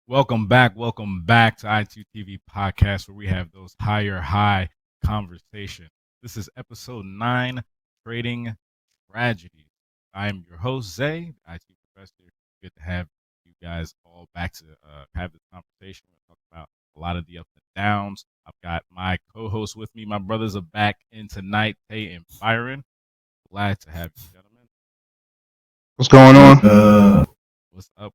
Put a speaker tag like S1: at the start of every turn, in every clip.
S1: Welcome back to I2TV Podcast, where we have those higher high conversations. This is episode 9, Trading Tragedies. I am your host, Zay, the IT professor. Good to have you guys all back to have this conversation. We're going to talk about a lot of the ups and downs. I've got my co-hosts with me. My brothers are back in tonight, Tay and Byron. Glad to have you, gentlemen.
S2: What's going on?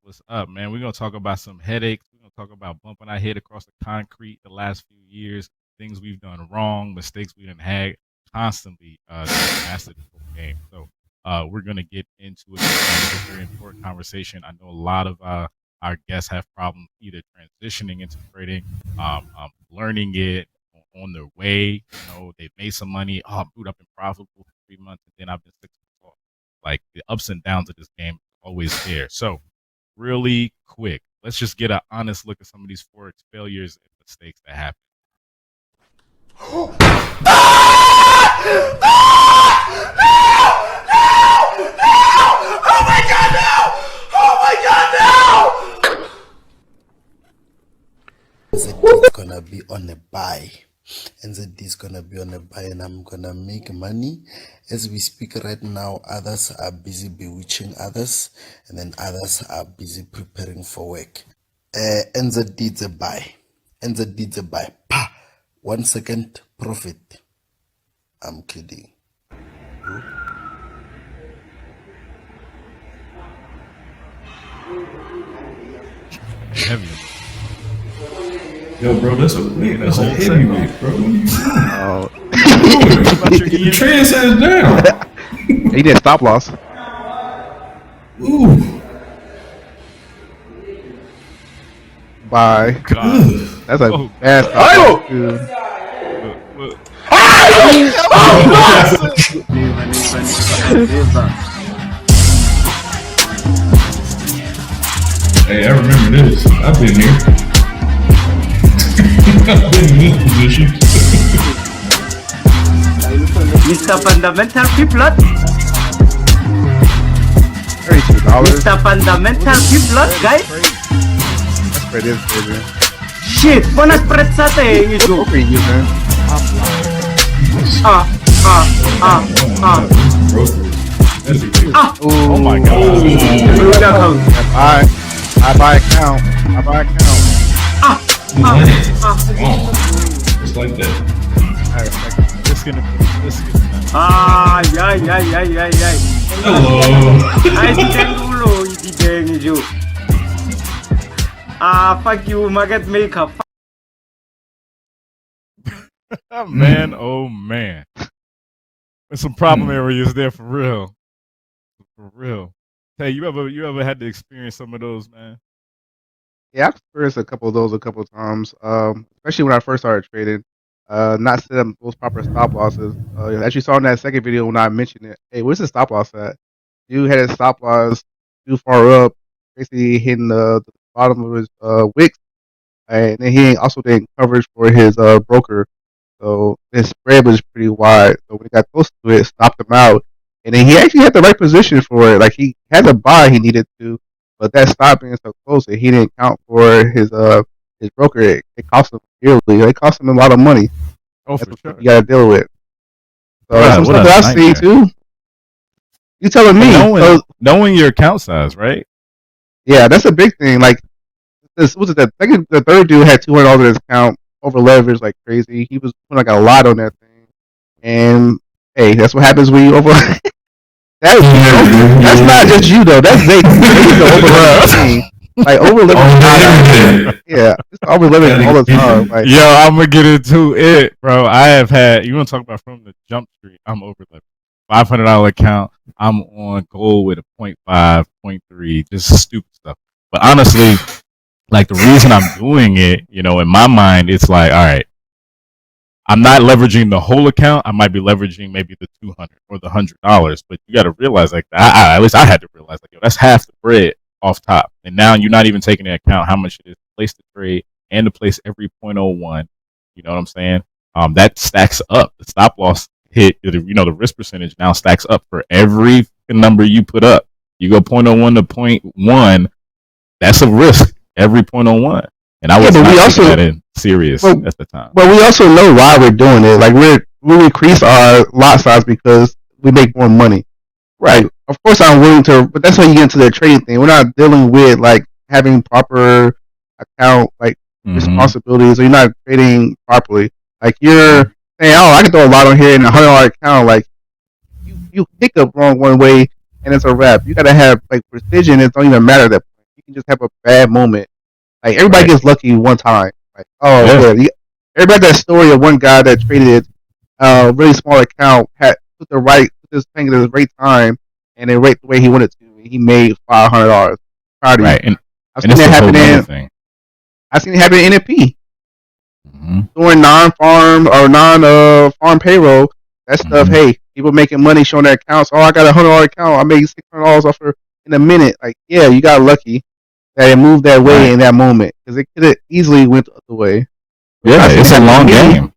S1: What's up, man? We're going to talk about some headaches. We're going to talk about bumping our head across the concrete the last few years, things we've done wrong, mistakes we done had constantly mastered this whole game. So we're going to get into it. It's a very important conversation. I know a lot of our guests have problems either transitioning into trading, learning it on their way. They've made some money. Oh, dude, I've been profitable for 3 months, and then I've been 6 months off. Like, the ups and downs of this game are always there. So really quick, let's just get an honest look at some of these Forex failures and mistakes that happen.
S3: Oh my god, no! Oh my god, no!
S4: It's gonna be on a buy, and ZD is gonna be on a buy, and I'm gonna make money as we speak right now. Others are busy bewitching others, and then others are busy preparing for work. NZD is a buy. NZD is a buy. Pa! 1 second profit. I'm kidding.
S1: Heavy.
S5: Yo, bro, that's a heavyweight, bro.
S2: Oh,
S5: Your trend says down.
S2: he did stop loss.
S5: Ooh.
S2: Bye.
S1: God.
S2: That's a
S1: Oh.
S2: bad stop loss, dude.
S5: Hey, I remember this. I've been here. I've been in this position.
S6: Mr. Fundamental People,
S2: $32.
S6: Mr. Fundamental People, guys.
S2: That's pretty crazy.
S6: Shit, mana spread sa atin ito?
S2: What are you using?
S1: Oh my God.
S2: I buy account.
S5: Just like that.
S1: This gonna
S6: Ay.
S5: Hello.
S6: Ay, diteng dulu, diteng itu. Fuck you, maggot makeup.
S1: man, oh man. There's some problem areas there for real. For real. Hey, you ever had to experience some of those, man?
S2: Yeah, I've experienced a couple of those a couple of times. Especially when I first started trading. Not set up those proper stop losses. As you saw in that second video when I mentioned it. Hey, where's the stop loss at? You had a stop loss too far up, basically hitting the bottom of his wicks, and then he also did coverage for his broker. So his spread was pretty wide. So when he got close to it, stopped him out. And then he actually had the right position for it. Like, he had the buy he needed to, but that stop being so close that he didn't count for his broker. It cost him dearly. It cost him a lot of money.
S1: Oh,
S2: That's
S1: for
S2: what
S1: sure.
S2: you gotta deal with. So
S1: Right,
S2: that's some
S1: what a
S2: stuff that I see
S1: nightmare.
S2: too. You telling me?
S1: Knowing your account size, right?
S2: Yeah, that's a big thing. Like, this was it. The third dude had $200 in his account, over leveraged like crazy. He was putting like a lot on that thing, and hey, that's what happens when you over. That's not just you though. That's they the over leveraging. Like, over leveraging. Yeah, it's over leveraging all the time. Like,
S1: Yo, I'm gonna get into it, bro. I have had. You want to talk about from the jump street? I'm over leveraged. $500 account. I'm on gold with a 0.5, 0.3, just stupid stuff. But honestly, like, the reason I'm doing it, in my mind, it's like, all right, I'm not leveraging the whole account. I might be leveraging maybe the 200 or the $100, but you got to realize, like, at least I had to realize, like, yo, that's half the bread off top, and now you're not even taking into account how much it is to place the trade and to place every 0.01. You know what I'm saying? That stacks up. The stop loss hit, the risk percentage now stacks up for every number you put up. You go 0.01 to 0.1, that's a risk every point on one. And I
S2: Yeah,
S1: was
S2: but we
S1: not
S2: also-
S1: taking that in serious
S2: Well-
S1: at the time.
S2: But we also know why we're doing it. Like we increase our lot size because we make more money.
S1: Right.
S2: Like, of course, I'm willing to, but that's how you get into the trading thing. We're not dealing with like having proper account like
S1: Mhm.
S2: responsibilities, or you're not trading properly. Like you're saying, oh, I can throw a lot on here in $100 account. Like you pick up wrong one way and it's a wrap. You gotta have like precision. It don't even matter at that point. You can just have a bad moment. Like everybody
S1: Right.
S2: gets lucky one time. Like oh
S1: Yeah.
S2: yeah, everybody that story of one guy that traded really small account had put this thing at the right time and it right the way he wanted to. And he made $500. Proud of you.
S1: Right. And
S2: I've
S1: it's
S2: seen
S1: the
S2: that
S1: whole
S2: happen
S1: other
S2: in.
S1: thing.
S2: I've seen it happen in NFP.
S1: Mm-hmm.
S2: Doing non-farm or non-farm payroll. That stuff.
S1: Mhm.
S2: Hey, people making money showing their accounts. Oh, I got $100 account. I made $600 off her in a minute. Like, yeah, you got lucky that it moved that way
S1: Right.
S2: in that moment because it could have easily went the other way.
S1: Yeah,
S2: I've seen
S1: it's
S2: it
S1: a
S2: happen
S1: long
S2: to me.
S1: game.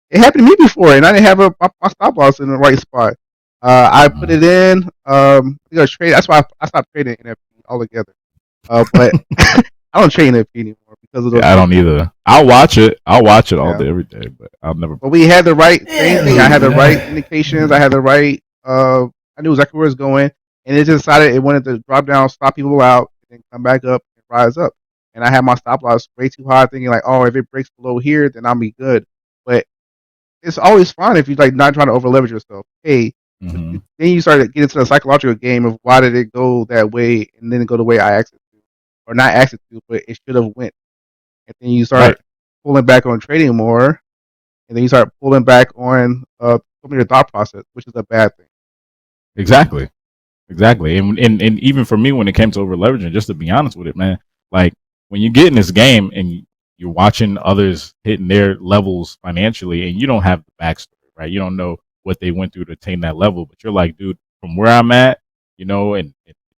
S2: It happened to me before, and I didn't have my stop loss in the right spot. I put it in. Trade. That's why I stopped trading NFT altogether. But I don't trade NFT anymore because of those.
S1: Yeah, I don't either. I'll watch it. I'll watch it all
S2: Yeah.
S1: day, every day, but I'll never.
S2: But we had the right same thing. I had the
S5: Yeah.
S2: right indications. I had the right. I knew exactly where it was going, and it just decided it wanted to drop down, stop people out, and then come back up and rise up. And I had my stop loss way too high, thinking like, oh, if it breaks below here, then I'll be good. But it's always fine if you're like not trying to over leverage yourself. Hey,
S1: Mhm.
S2: then you start to get into the psychological game of why did it go that way and then go the way I asked it to, or not asked it to, but it should have went. And then you start
S1: Right.
S2: pulling back on trading more, and then you start pulling back on some of your thought process, which is a bad thing.
S1: Exactly. And even for me, when it came to over leveraging, just to be honest with it, man, like when you get in this game and you're watching others hitting their levels financially, and you don't have the backstory, right? You don't know what they went through to attain that level, but you're like, dude, from where I'm at, and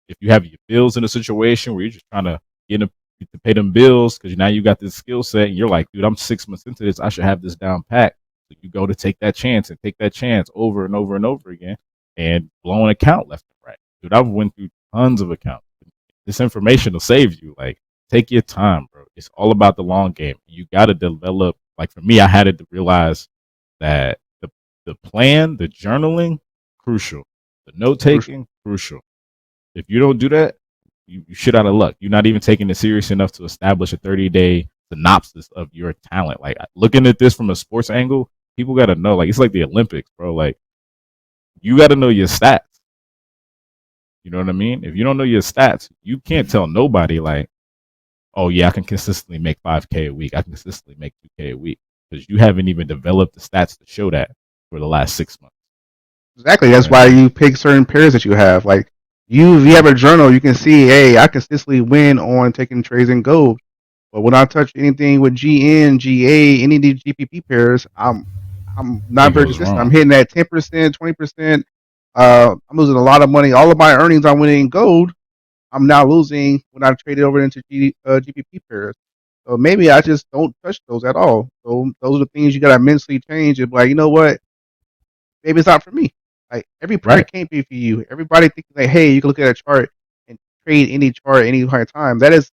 S1: if you have your bills in a situation where you're just trying to get to pay them bills because now you got this skill set, and you're like, dude, I'm 6 months into this, I should have this down pat. So you go to take that chance over and over and over again, and blow an account left and right. Dude, I've went through tons of accounts. This information will save you. Like, take your time, bro. It's all about the long game. You got to develop. Like for me, I had to realize that the plan, the journaling, crucial. The note taking, crucial. If you don't do that, you shit out of luck. You're not even taking it serious enough to establish a 30-day synopsis of your talent. Like looking at this from a sports angle, people got to know. Like it's like the Olympics, bro. Like you got to know your stats. You know what I mean? If you don't know your stats, you can't tell nobody like, oh yeah, I can consistently make 5K a week. I can consistently make 2K a week because you haven't even developed the stats to show that for the last 6 months.
S2: Exactly. That's why you pick certain pairs that you have. Like if you have a journal, you can see, hey, I consistently win on taking trades in gold. But when I touch anything with GN, GA, any of these GPP pairs, I'm not
S1: It
S2: very
S1: goes
S2: consistent.
S1: wrong.
S2: I'm hitting that 10%, 20%. I'm losing a lot of money. All of my earnings I'm winning in gold. I'm now losing when I trade it over into GPP pairs. So maybe I just don't touch those at all. So those are the things you gotta mentally change. And like, you know what? Maybe it's not for me. Like every pair
S1: Right.
S2: can't be for you. Everybody thinks like, hey, you can look at a chart and trade any chart any time. That is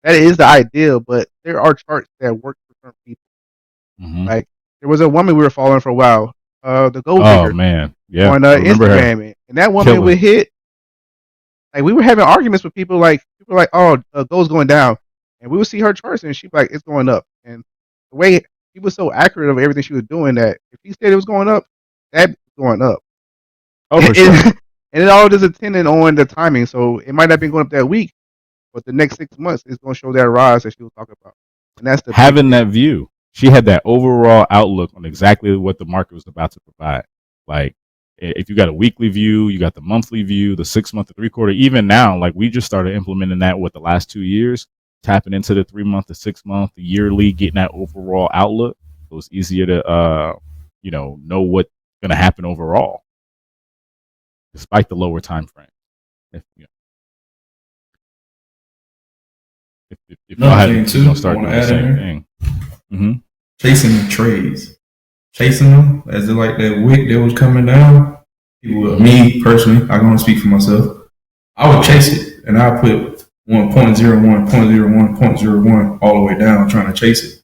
S2: the ideal, but there are charts that work for certain people.
S1: Mhm.
S2: Like there was a woman we were following for a while, the gold
S1: Oh
S2: digger
S1: man, yeah,
S2: on
S1: I remember her.
S2: Instagram, and that woman
S1: Killer.
S2: would hit. Like we were having arguments with people, like oh, gold's going down, and we would see her charts, and she'd be like, it's going up, and the way she was so accurate of everything she was doing that if he said it was going up, that was going up.
S1: Oh, for sure.
S2: And it all is dependent on the timing. So it might not have been going up that week, but the next 6 months is going to show that rise that she was talking about. And that's the
S1: Having that view, she had that overall outlook on exactly what the market was about to provide. Like, if you got a weekly view, you got the monthly view, the 6 month, the 3/4. Even now, like we just started implementing that with the last 2 years, tapping into the 3 month, the 6 month, the yearly, getting that overall outlook. So it's easier to, know what's going to happen overall, despite the lower time frame. If y'all
S5: Another
S1: hadn't,
S5: thing, too,
S1: start
S5: I
S1: doing
S5: wanna
S1: the
S5: add
S1: same
S5: in
S1: thing. Mm-hmm.
S5: chasing the trades, chasing them as if like that wick that was coming down. People, me personally, I can only speak for myself. I would chase it, and I put .01, all the way down, trying to chase it,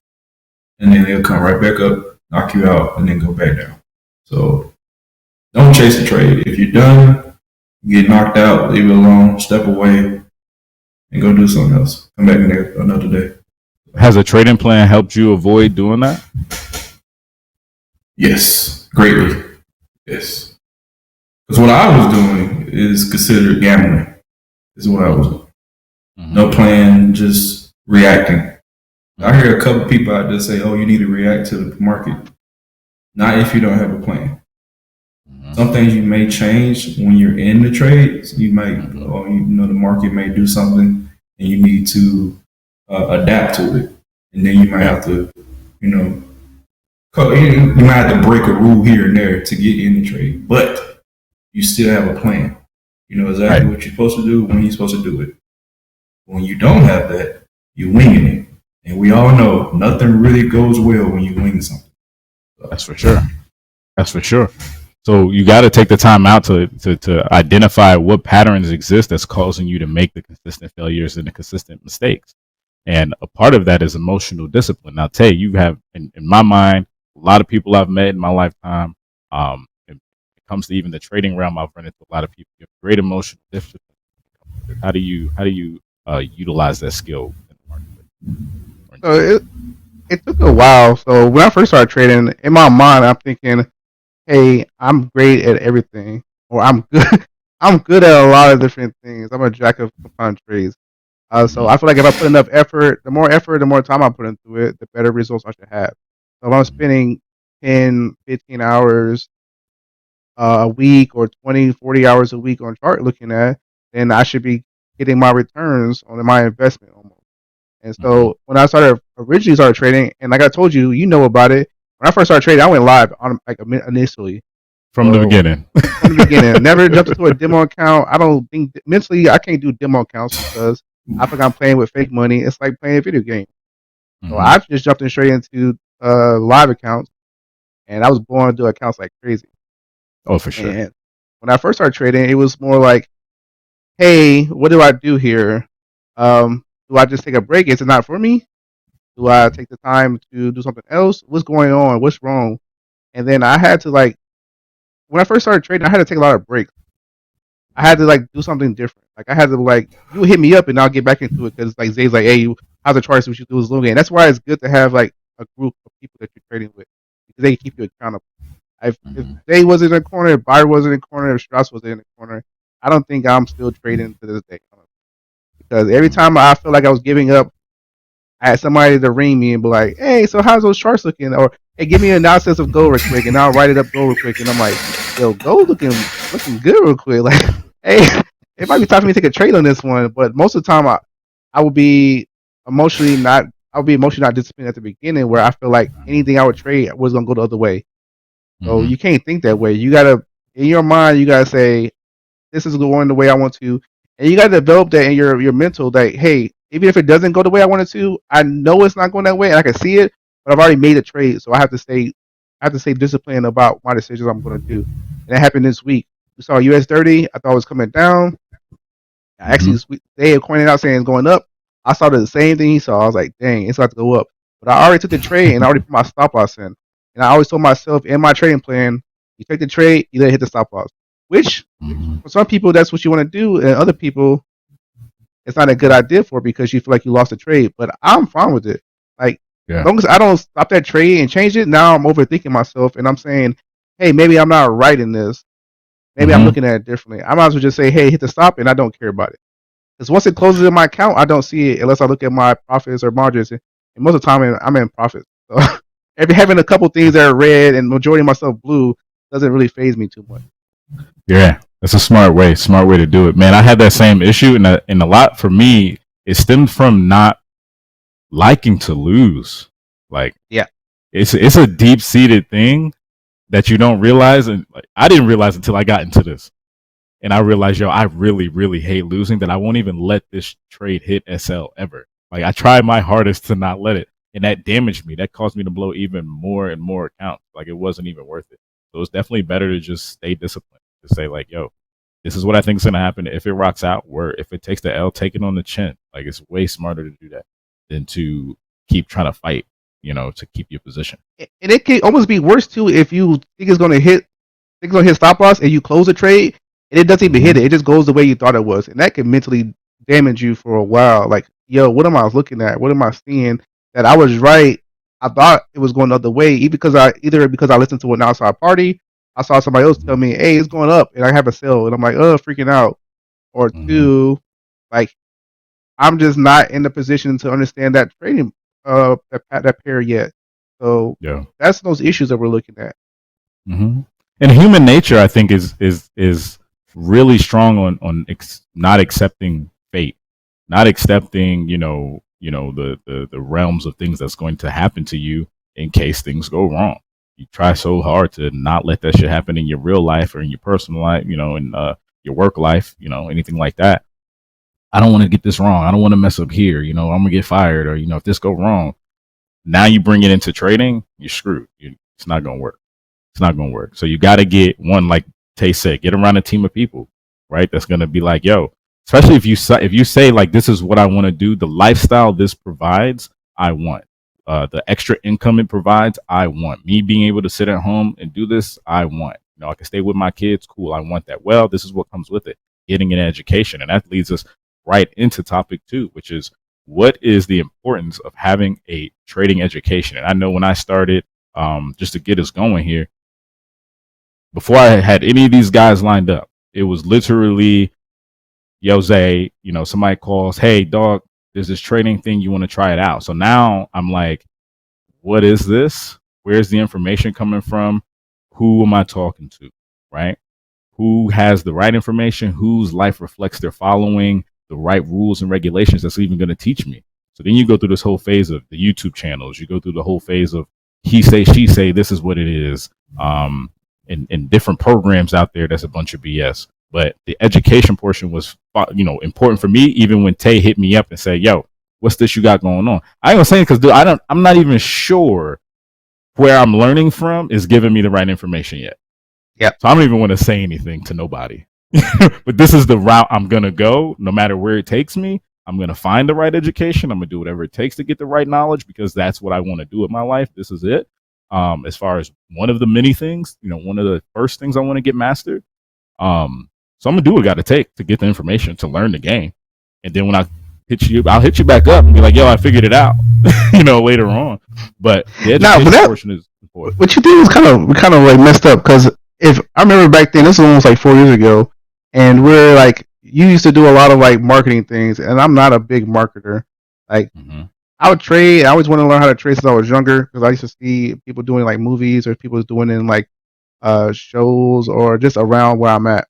S5: and then they'll come right back up, knock you out, and then go back down. So don't chase the trade. If you're done, you get knocked out, leave it alone, step away, and go do something else. Come back another day.
S1: Has a trading plan helped you avoid doing that?
S5: Yes, greatly. Yes. Because what I was doing is considered gambling. Is what I was doing.
S1: Mm-hmm.
S5: No plan, just reacting. I hear a couple people out there say, "Oh, you need to react to the market." Not if you don't have a plan.
S1: Mm-hmm.
S5: Some things you may change when you're in the trades. You might, the market may do something, and you need to adapt to it. And then you might have to, you might have to break a rule here and there to get in the trade. But you still have a plan. You know exactly what you're supposed to do when you're supposed to do it. When you don't have that, you're winging it. And we all know nothing really goes well when you wing something.
S1: That's for sure. That's for sure. So you got to take the time out to identify what patterns exist that's causing you to make the consistent failures and the consistent mistakes. And a part of that is emotional discipline. Now, Tay, you have, in my mind, a lot of people I've met in my lifetime. When it comes to even the trading realm, I've run into a lot of people. You have great emotional discipline. How do you utilize that skill in the market?
S2: So it took a while. So when I first started trading, in my mind, I'm thinking, "Hey, I'm great at everything," or "I'm good. I'm good at a lot of different things. I'm a jack of all trades." So I feel like if I put enough effort, the more time I put into it, the better results I should have. So if I'm spending 10, 15 hours a week or 20, 40 hours a week on chart looking at, then I should be getting my returns on my investment almost. And so when I originally started trading, and like I told you, you know about it. When I first started trading, I went live on initially.
S1: From the beginning.
S2: From the beginning. Never jumped into a demo account. I don't think mentally I can't do demo accounts because I think I'm playing with fake money. It's like playing a video game. So I just jumped in straight into live accounts, and I was born to do accounts like crazy.
S1: Oh, for sure.
S2: And when I first started trading, it was more like, "Hey, what do I do here? Do I just take a break? Is it not for me? Do I take the time to do something else? What's going on? What's wrong?" And then I had to when I first started trading, I had to take a lot of breaks. I had to do something different. Like I had to you hit me up and I'll get back into it because Zay's like, "Hey, how's the charts? What you do is long game." That's why it's good to have a group of people that you're trading with because they keep you accountable. If Zay wasn't in the corner, if Byron wasn't in the corner, if Strauss wasn't in the corner, I don't think I'm still trading to this day. Because every time I feel like I was giving up, I had somebody to ring me and be like, "Hey, so how's those charts looking?" Or, "Hey, give me an analysis of gold real quick," and I'll write it up gold real quick, and I'm like, "Yo, gold looking good real quick." Like, hey, it might be time for me to take a trade on this one, but most of the time I would be emotionally not disciplined at the beginning, where I feel like anything I would trade was gonna go the other way. So you can't think that way. You gotta, in your mind, you gotta say, "This is going the way I want to," and you gotta develop that in your mental that, hey, even if it doesn't go the way I want it to, I know it's not going that way, and I can see it, but I've already made a trade, so I have to stay disciplined about my decisions I'm going to do. And that happened this week. We saw US 30. I thought it was coming down. I actually they had pointed out saying it's going up. I saw the same thing he saw. I was like, dang, it's about to go up. But I already took the trade and I already put my stop loss in. And I always told myself in my trading plan, you take the trade, you let it hit the stop loss. Which for some people that's what you want to do, and other people it's not a good idea for because you feel like you lost the trade. But I'm fine with it. As long as I don't stop that trade and change it, now I'm overthinking myself and I'm saying, hey, maybe I'm not right in this. Maybe I'm looking at it differently. I might as well just say, hey, hit the stop, and I don't care about it. Because once it closes in my account, I don't see it unless I look at my profits or margins. And most of the time, I'm in profits. So having a couple things that are red and majority of myself blue doesn't really phase me too much.
S1: Yeah, that's a smart way to do it, man. I had that same issue, and a lot for me, it stemmed from not liking to lose. It's a deep seated thing that you don't realize, and I didn't realize until I got into this, and I realized, I really, really hate losing. That I won't even let this trade hit SL ever. I tried my hardest to not let it, and that damaged me. That caused me to blow even more and more accounts. It wasn't even worth it. So it's definitely better to just stay disciplined. To say yo, This is what I think is going to happen. If it rocks out, if it takes the L, take it on the chin. Like, it's way smarter to do that than to keep trying to fight, to keep your position.
S2: And it can almost be worse too if you think it's gonna hit stop loss and you close the trade and it doesn't even hit it. It just goes the way you thought it was, and that can mentally damage you for a while. Like, yo, what am I looking at? What am I seeing? That I was right. I thought it was going the other way, because I listened to an outside party. I saw somebody else tell me, "Hey, it's going up," and I have a sell, and I'm like, "Oh, freaking out." Or two, like, I'm just not in the position to understand that trading that pair yet. So
S1: Yeah.
S2: that's those issues that we're looking at.
S1: And human nature, I think, is really strong on not accepting fate, not accepting, the realms of things that's going to happen to you in case things go wrong. You try so hard to not let that shit happen in your real life or in your personal life, in your work life, anything like that. I don't want to get this wrong. I don't want to mess up here. I'm gonna get fired, or if this go wrong. Now you bring it into trading, you're screwed. It's not gonna work. It's not gonna work. So you got to get one, like Tay said, get around a team of people, right? That's gonna be like, yo, especially if you say like, this is what I want to do, the lifestyle this provides, I want. The extra income it provides, I want. Me being able to sit at home and do this, I want. I can stay with my kids, cool. I want that. Well, this is what comes with it: getting an education, and that leads us right into topic 2, which is, what is the importance of having a trading education? And I know when I started, just to get us going here, before I had any of these guys lined up, it was literally, yo, Zay, somebody calls, hey, dog, there's this trading thing, you want to try it out? So now I'm like, what is this? Where's the information coming from? Who am I talking to, right? Who has the right information? Whose life reflects their following the right rules and regulations that's even going to teach me? So then you go through this whole phase of the YouTube channels. You go through the whole phase of he say, she say, this is what it is. And different programs out there, that's a bunch of BS. But the education portion was, important for me, even when Tay hit me up and said, yo, what's this you got going on? I ain't gonna say it because I'm not even sure where I'm learning from is giving me the right information yet.
S2: Yeah.
S1: So I don't even want to say anything to nobody. But this is the route I'm going to go. No matter where it takes me, I'm going to find the right education. I'm going to do whatever it takes to get the right knowledge, because that's what I want to do with my life. This is it. As far as one of the many things, one of the first things I want to get mastered. So I'm going to do what I got to take to get the information, to learn the game. And then when I'll hit you back up and be like, yo, I figured it out, later on. But the education portion is important.
S2: What you did was kind of like messed up, because if I remember back then, this was almost like 4 years ago, and we're like, you used to do a lot of like marketing things, and I'm not a big marketer. Like, I would trade. I always wanted to learn how to trade since I was younger, because I used to see people doing like movies, or people doing it in like shows, or just around where I'm at.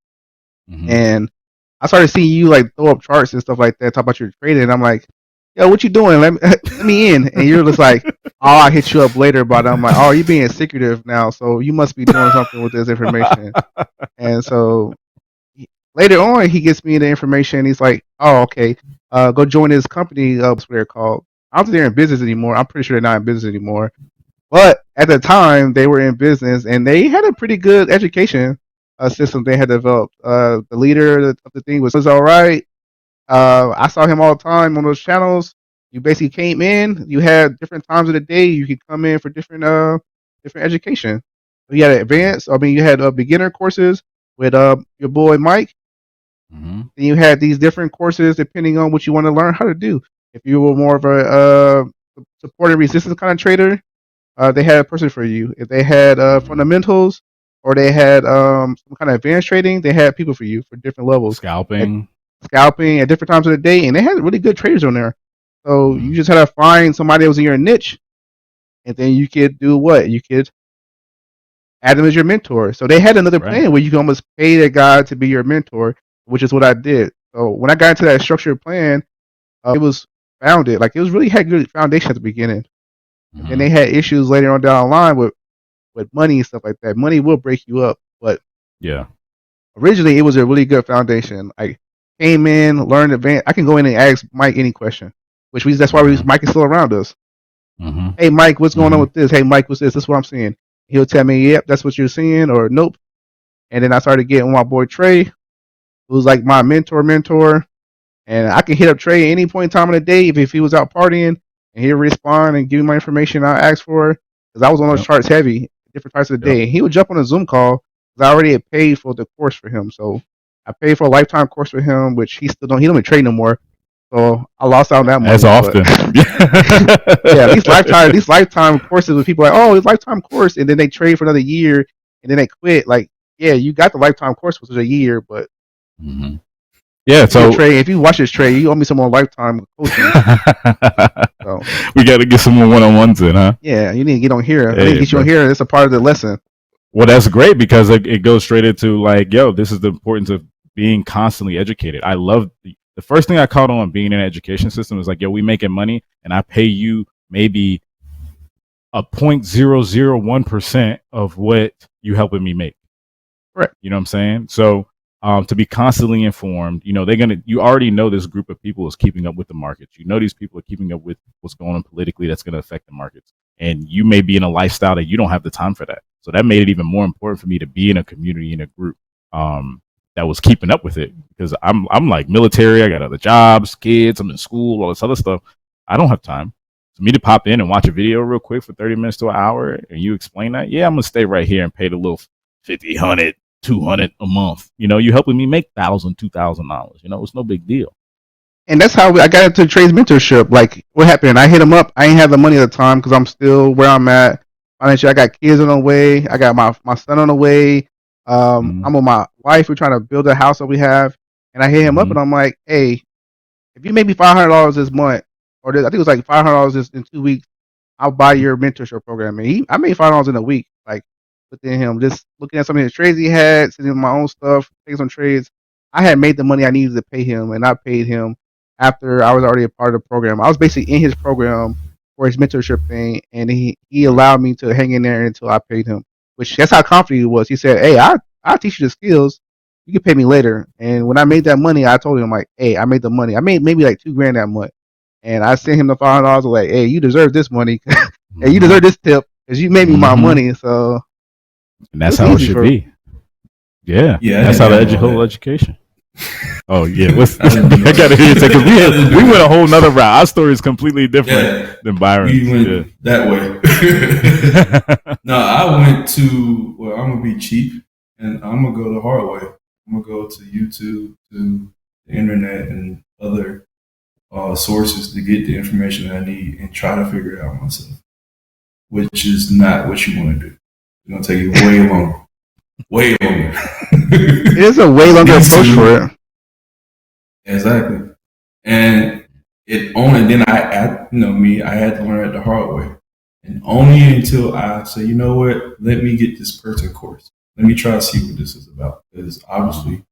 S2: And I started seeing you like throw up charts and stuff like that, talk about your trading, and I'm like, yo, what you doing? Let me in. And you're just like, oh, I'll hit you up later. But I'm like, oh, you're being secretive now, so you must be doing something with this information. And so later on, he gets me the information. He's like, oh, okay, go join this company. What's they're called? I don't think they're in business anymore. I'm pretty sure they're not in business anymore. But at the time, they were in business, and they had a pretty good education system they had developed. The leader of the thing was all right. I saw him all the time on those channels. You basically came in. You had different times of the day. You could come in for different education. You had advanced. I mean, you had beginner courses with your boy Mike. Then you had these different courses depending on what you want to learn how to do. If you were more of a support and resistance kind of trader, they had a person for you. If they had fundamentals, or they had some kind of advanced trading, they had people for you for different levels.
S1: Scalping
S2: at different times of the day, and they had really good traders on there. So you just had to find somebody that was in your niche, and then you could do what? You could add them as your mentor. So they had another plan where you can almost pay the guy to be your mentor, which is what I did. So when I got into that structured plan, it was founded. Like, it was really had good foundation at the beginning. And they had issues later on down the line with money and stuff like that. Money will break you up, but originally it was a really good foundation. I came in, learned advanced. I can go in and ask Mike any question, that's why Mike is still around us. Hey, Mike, what's going on with this? Hey, Mike, what's this? This is what I'm seeing. He'll tell me, yep, that's what you're seeing, or nope. And then I started getting my boy Trey. who's like my mentor, and I can hit up Trey at any point in time of the day if he was out partying, and he'll respond and give me my information I asked for. Because I was on those charts heavy, different parts of the day. And he would jump on a Zoom call because I already had paid for the course for him. So I paid for a lifetime course for him, which he don't even trade no more. So I lost out on that money.
S1: As often.
S2: Yeah, these lifetime courses with people like, oh, it's lifetime course, and then they trade for another year, and then they quit. Like, yeah, you got the lifetime course for a year, but
S1: yeah. So
S2: if you watch this trade, you owe me some more lifetime coaching. So
S1: we got to get some more one-on-ones in, huh?
S2: yeah, you need to get on here. I
S1: Hey,
S2: need to get you on here. It's a part of the lesson.
S1: Well, that's great because it goes straight into like, yo, this is the importance of being constantly educated. I love the first thing I caught on being in an education system is like, yo, we making money and I pay you maybe a 0.001% of what you helping me make.
S2: Right.
S1: You know what I'm saying? So to be constantly informed, you know, you already know this group of people is keeping up with the markets. You know, these people are keeping up with what's going on politically that's going to affect the markets. And you may be in a lifestyle that you don't have the time for that. So that made it even more important for me to be in a community, in a group that was keeping up with it, because I'm like military. I got other jobs, kids, I'm in school, all this other stuff. I don't have time. For me to pop in and watch a video real quick for 30 minutes to an hour and you explain that, yeah, I'm going to stay right here and pay the little 50, 100, 200 a month. You know, you helping me make $1,000, $2,000. You know, it's no big deal.
S2: And that's how I got into Trey's mentorship. Like, what happened? I hit him up. I ain't have the money at the time because I'm still where I'm at financially. I got kids on the way. I got my son on the way. I'm with my wife. We're trying to build a house that we have. And I hit him up and I'm like, hey, if you make me $500 this month, or I think it was like $500 in 2 weeks, I'll buy your mentorship program. And I made $5 in a week, like within him, just looking at some of his trades he had, sending him my own stuff, taking some trades. I had made the money I needed to pay him, and I paid him after I was already a part of the program. I was basically in his program for his mentorship thing, and he allowed me to hang in there until I paid him. Which that's how confident he was. He said, "Hey, I'll teach you the skills. You can pay me later." And when I made that money, I told him like, "Hey, I made the money. I made maybe like $2,000 that month." And I sent him the $500. Like, "Hey, you deserve this money. Hey, you deserve this tip because you made me my money." So,
S1: and that's how it should be. Yeah, that's how the whole education. Oh yeah, I gotta hear you because we went a whole nother route. Our story is completely different than Byron's.
S5: We went that way. No, I went to. Well, I'm gonna be cheap, and I'm gonna go the hard way. I'm gonna go to YouTube, to the internet, and other sources to get the information I need and try to figure it out myself. Which is not what you want to do. It's gonna take you way longer. Way longer.
S2: It is a way longer approach for it.
S5: Exactly. And it only then I had to learn it the hard way. And only until I say, you know what, let me get this person course. Let me try to see what this is about. Because obviously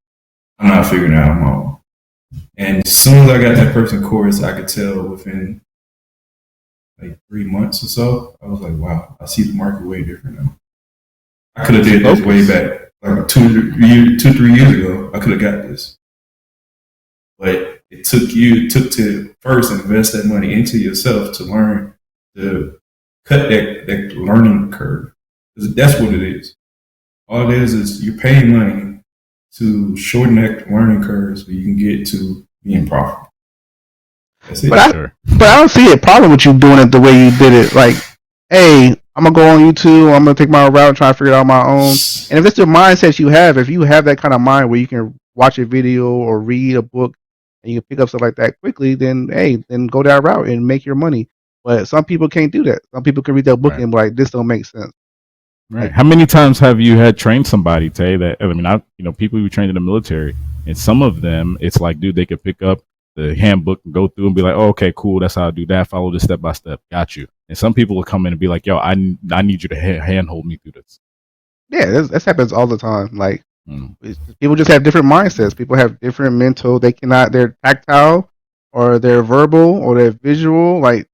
S5: I'm not figuring it out on my own. And as soon as I got that person course, I could tell within like 3 months or so, I was like, wow, I see the market way different now. I could have did this way back, like 2, 3 years ago. I could have got this, but it took to first invest that money into yourself to learn to cut that learning curve. That's what it is. All it is you're paying money to shorten that learning curve so you can get to being profitable. That's it.
S2: But I don't see a problem with you doing it the way you did it. Like, hey, I'm gonna go on YouTube. I'm gonna take my route, and try to figure it out on my own. And if it's the mindset you have, if you have that kind of mind where you can watch a video or read a book and you can pick up stuff like that quickly, then then go that route and make your money. But some people can't do that. Some people can read that book and be like, this don't make sense.
S1: Right. How many times have you had trained somebody, Tay, that, I mean, people who trained in the military, and some of them, it's like, dude, they could pick up the handbook and go through and be like, oh, okay, cool, that's how I do that. Follow this step by step. Got you. And some people will come in and be like, yo, I need you to handhold me through this.
S2: Yeah, this happens all the time. Like, people just have different mindsets. People have different mental. They're tactile, or they're verbal, or they're visual. Like,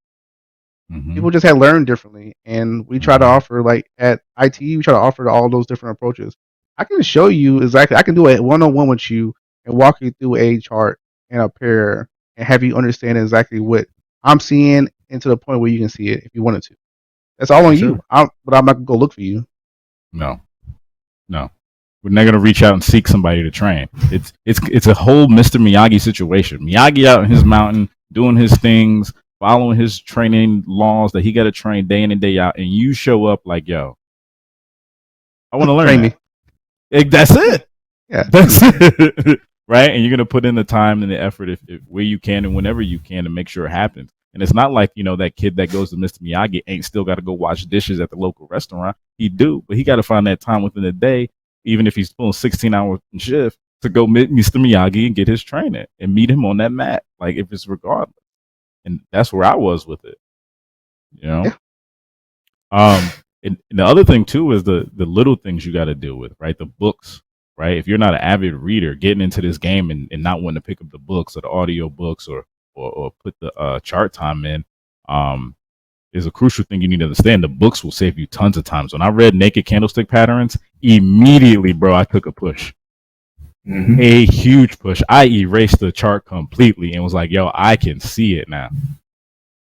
S2: people just have learned differently. And we try to offer, like, at IT, we try to offer all those different approaches. I can show you exactly. I can do a one-on-one with you and walk you through a chart and a pair and have you understand exactly what I'm seeing, and to the point where you can see it if you wanted to. That's all on you. But I'm not gonna go look for you.
S1: No. We're not gonna reach out and seek somebody to train. It's a whole Mr. Miyagi situation. Miyagi out in his mountain doing his things, following his training laws that he got to train day in and day out, and you show up like, yo, I want to learn
S2: Train
S1: that.
S2: me.
S1: That's it.
S2: Yeah.
S1: That's it. Right? And you're gonna put in the time and the effort if where you can and whenever you can to make sure it happens. And it's not like, that kid that goes to Mr. Miyagi ain't still got to go wash dishes at the local restaurant. He do, but he got to find that time within the day, even if he's pulling 16 hours shift, to go meet Mr. Miyagi and get his training and meet him on that mat. Like if it's regardless. And that's where I was with it.
S2: Yeah.
S1: And the other thing too is the little things you got to deal with, right? The books, right? If you're not an avid reader, getting into this game and not wanting to pick up the books or the audio books or put the chart time in, is a crucial thing you need to understand. The books will save you tons of times. When I read Naked Candlestick Patterns, immediately, bro, I took a push.
S5: Mm-hmm.
S1: A huge push. I erased the chart completely and was like, yo, I can see it now.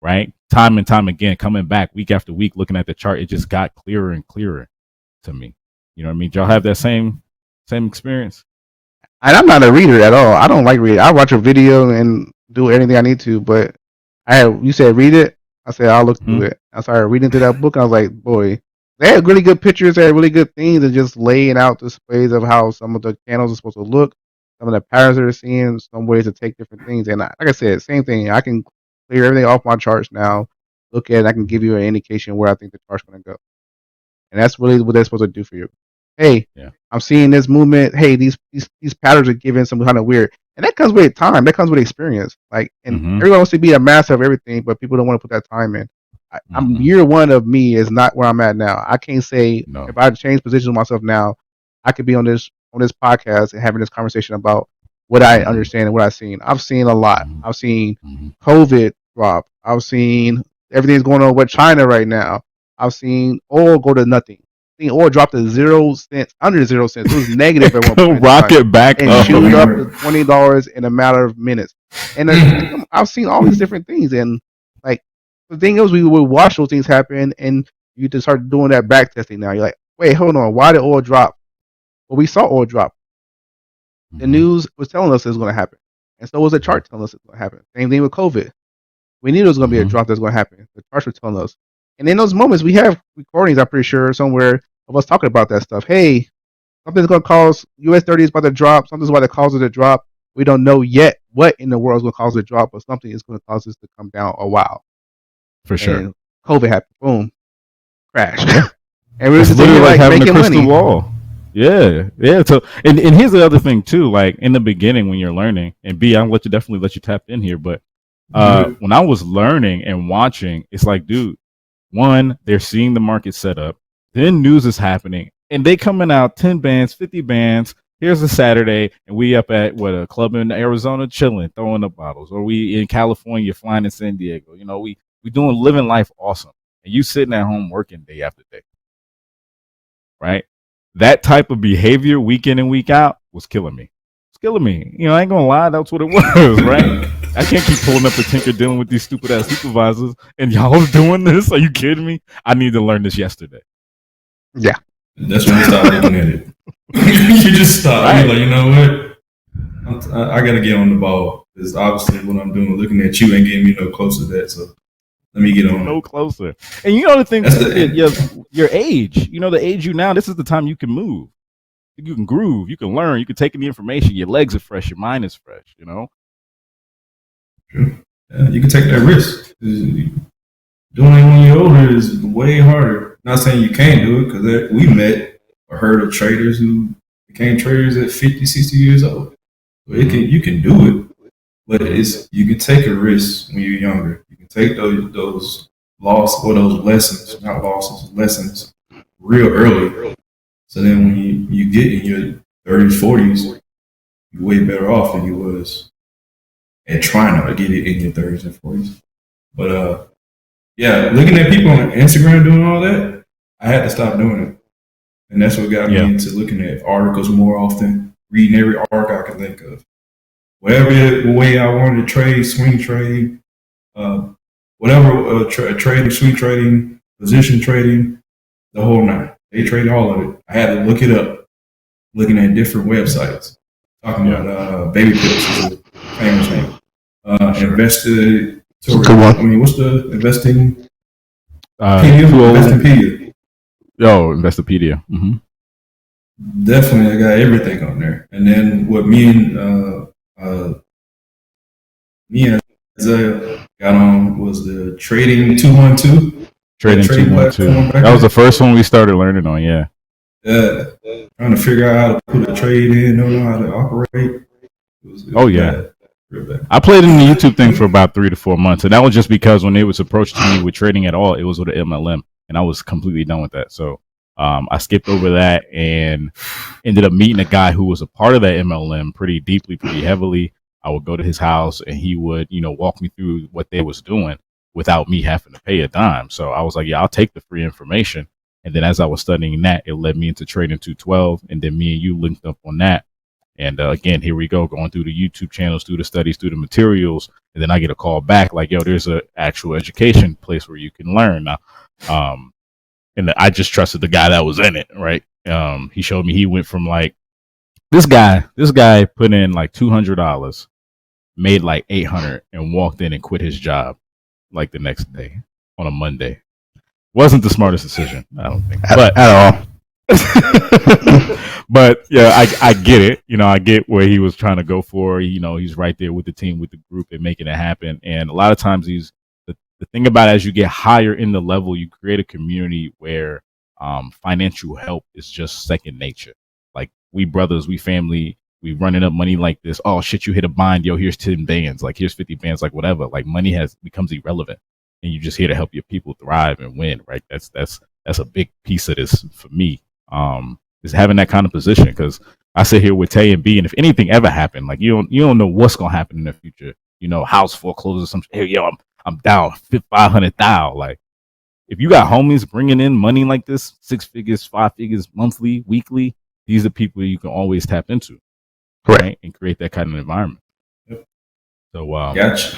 S1: Right? Time and time again, coming back week after week, looking at the chart, it just got clearer and clearer to me. You know what I mean? Y'all have that same experience?
S2: And I'm not a reader at all. I don't like reading. I watch a video and do anything I need to, but you said read it. I said I'll look through it. I started reading through that book. And I was like, boy, they had really good pictures. They had really good things, and just laying out displays of how some of the candles are supposed to look, some of the patterns they're seeing, some ways to take different things. And like I said, same thing. I can clear everything off my charts now. Look at it. I can give you an indication where I think the chart's going to go. And that's really what they're supposed to do for you. Hey, I'm seeing this movement. Hey, these patterns are giving some kind of weird. And that comes with time. That comes with experience. Like, and everyone wants to be a master of everything, but people don't want to put that time in. I'm year one of me is not where I'm at now. I can't say if I change positions with myself now, I could be on this podcast and having this conversation about what I understand and what I've seen. I've seen a lot. I've seen COVID drop. I've seen everything's going on with China right now. I've seen oil go to nothing. I've seen oil drop to 0 cents, under 0 cents. It was negative at one point.
S1: Rocket back
S2: and
S1: up.
S2: shoot up to $20 in a matter of minutes. And I've seen all these different things. And like the thing is, we would watch those things happen, and you just start doing that back testing. Now you're like, wait, hold on, why did oil drop? Well, we saw oil drop. The news was telling us it was going to happen, and so was the chart telling us it was going to happen. Same thing with COVID. We knew there was going to be a drop that's going to happen. The charts were telling us. And in those moments, we have recordings, I'm pretty sure, somewhere of us talking about that stuff. Hey, something's going to cause US 30 is about to drop. Something's about to cause it to drop. We don't know yet what in the world is going to cause it to drop, but something is going to cause this to come down a while.
S1: For sure.
S2: And COVID happened. Boom. Crash. And
S1: we were just literally like having a crystal wall. Yeah. So, and here's the other thing too. Like in the beginning when you're learning, and B, I'll definitely let you tap in here. But when I was learning and watching, it's like, dude, one, they're seeing the market set up. Then news is happening, and they coming out 10 bands, 50 bands. Here's a Saturday, and we up at a club in Arizona chilling, throwing up bottles, or we in California flying in San Diego. You know, we doing living life awesome, and you sitting at home working day after day. Right? That type of behavior week in and week out was killing me. It's killing me. You know, I ain't gonna lie, that's what it was, right? I can't keep pulling up the tinker dealing with these stupid ass supervisors, and y'all doing this. Are you kidding me? I need to learn this yesterday.
S2: Yeah.
S5: That's when you start looking at it. You just stop. Right. You're like, you know what? I gotta get on the ball. Because obviously what I'm doing, looking at you ain't getting me no closer to that. So let me get on.
S1: No closer. And you know the thing, your age. You know the age you now. This is the time you can move. You can groove. You can learn. You can take in the information. Your legs are fresh. Your mind is fresh. You know.
S5: Sure. Yeah, you can take that risk. Doing it when you're older is way harder. Not saying you can't do it, because we met or heard of traders who became traders at 50, 60 years old. So you can do it, but you can take a risk when you're younger. You can take those losses or those lessons, not losses, lessons, real early. So then when you get in your 30s, 40s, you're way better off than you was at trying to get it in your 30s and 40s. But yeah, looking at people on Instagram doing all that, I had to stop doing it. And that's what got me into looking at articles more often, reading every article I could think of. Whatever way I wanted to trade, swing trade, whatever, trading, swing trading, position trading, the whole nine. They trade all of it. I had to look it up looking at different websites, talking about baby pills is a famous name. Invested.
S2: Good one.
S5: I mean, what's the investing?
S1: Investopedia. Yo, Investopedia.
S5: Definitely, I got everything on there. And then what me and Isaiah got on was the Trading 212.
S1: Trading 212. That was the first one we started learning on. Yeah.
S5: Trying to figure out how to put a trade in, know how to operate. Bad.
S1: I played in the YouTube thing for about 3 to 4 months, and that was just because when it was approached to me with trading at all, it was with an MLM, and I was completely done with that. So I skipped over that and ended up meeting a guy who was a part of that MLM pretty deeply, pretty heavily. I would go to his house, and he would, walk me through what they was doing without me having to pay a dime. So I was like, yeah, I'll take the free information. And then as I was studying that, it led me into Trading 212, and then me and you linked up on that. And again, here we go, going through the YouTube channels, through the studies, through the materials. And then I get a call back like, yo, there's an actual education place where you can learn. Now, and I just trusted the guy that was in it, right? He showed me he went from like, this guy put in like $200, made like $800, and walked in and quit his job like the next day on a Monday. Wasn't the smartest decision, I don't think. But
S2: at all.
S1: But yeah, I get it. I get where he was trying to go for. He's right there with the team, with the group, and making it happen. And a lot of times, the thing about it, as you get higher in the level, you create a community where financial help is just second nature. Like we brothers, we family, we running up money like this. Oh shit, you hit a bind, yo. Here's 10 bands, like here's 50 bands, like whatever. Like money becomes irrelevant, and you're just here to help your people thrive and win. Right? That's a big piece of this for me. Is having that kind of position, because I sit here with Tay and B, and if anything ever happened, like you don't know what's gonna happen in the future. House foreclosure, some hey, yo, I'm down 500,000. Like if you got homies bringing in money like this, 6 figures, 5 figures, monthly, weekly, these are people you can always tap into, right? And create that kind of environment.
S5: Yep.
S1: So
S5: gotcha.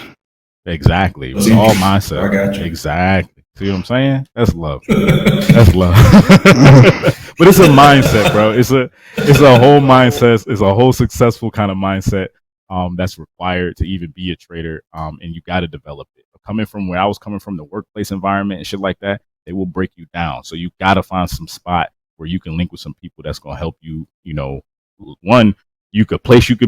S1: Exactly. It's all mindset.
S5: I got you.
S1: Exactly. See what I'm saying? That's love. That's love. But it's a mindset, bro. It's a whole mindset. It's a whole successful kind of mindset that's required to even be a trader. And you got to develop it. Coming from where I was coming from, the workplace environment and shit like that, they will break you down. So you got to find some spot where you can link with some people that's going to help you. One, you could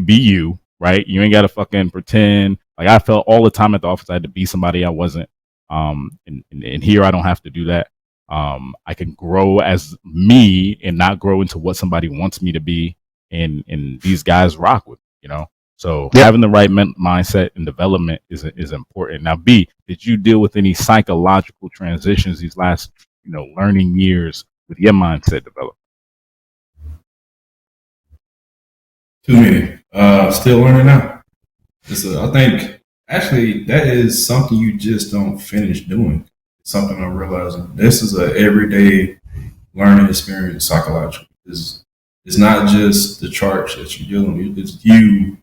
S1: be you, right? You ain't got to fucking pretend. Like I felt all the time at the office I had to be somebody I wasn't. And here I don't have to do that. I can grow as me and not grow into what somebody wants me to be. And these guys rock with, So having the right mindset and development is important. Now, B, did you deal with any psychological transitions these last, learning years with your mindset development?
S5: Too many. Still learning now. I think actually that is something you just don't finish doing. It's something I'm realizing. This is a everyday learning experience psychologically. It's not just the charts that you're dealing with. It's you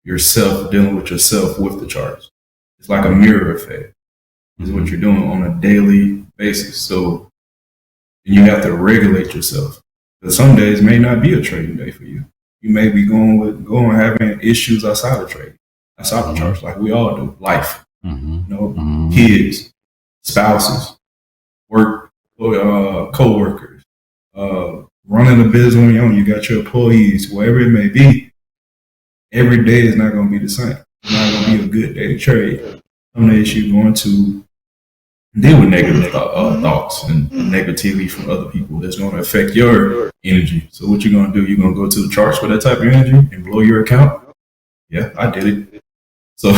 S5: yourself dealing with yourself with the charts. It's like a mirror effect. Is what you're doing on a daily basis. So you have to regulate yourself. Because some days may not be a trading day for you. You may be having issues outside of trading, outside of charts, like we all do. Life, kids, spouses, work, co-workers, running a business on your own. You got your employees, whatever it may be. Every day is not going to be the same. It's not going to be a good day to trade. Some days you're going to deal with negative thoughts and negativity from other people that's going to affect your energy. So what you're going to do, you're going to go to the charts with that type of energy and blow your account. Yeah, I did it. So